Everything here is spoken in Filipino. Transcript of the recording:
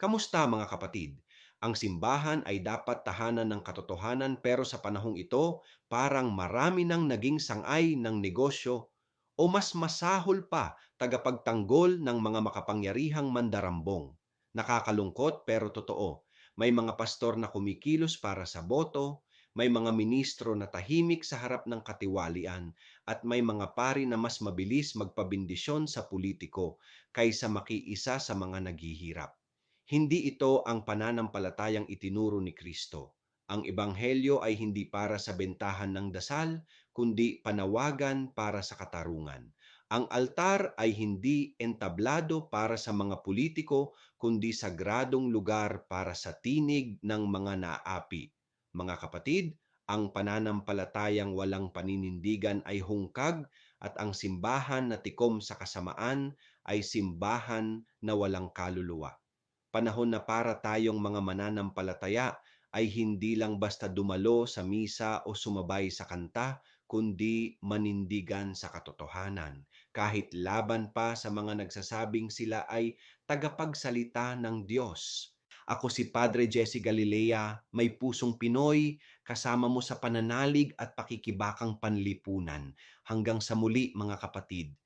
Kamusta mga kapatid? Ang simbahan ay dapat tahanan ng katotohanan pero sa panahong ito, parang marami nang naging sangay ng negosyo o mas masahol pa tagapagtanggol ng mga makapangyarihang mandarambong. Nakakalungkot pero totoo. May mga pastor na kumikilos para sa boto, may mga ministro na tahimik sa harap ng katiwalian, at may mga pari na mas mabilis magpabindisyon sa politiko kaysa makiisa sa mga naghihirap. Hindi ito ang pananampalatayang itinuro ni Kristo. Ang ebanghelyo ay hindi para sa bentahan ng dasal, kundi panawagan para sa katarungan. Ang altar ay hindi entablado para sa mga politiko, kundi sagradong lugar para sa tinig ng mga naapi. Mga kapatid, ang pananampalatayang walang paninindigan ay hungkag at ang simbahan na tikom sa kasamaan ay simbahan na walang kaluluwa. Panahon na para tayong mga mananampalataya ay hindi lang basta dumalo sa misa o sumabay sa kanta, kundi manindigan sa katotohanan. Kahit laban pa sa mga nagsasabing sila ay tagapagsalita ng Diyos. Ako si Padre Jesse Galilea, may pusong Pinoy, kasama mo sa pananalig at pakikibakang panlipunan. Hanggang sa muli mga kapatid,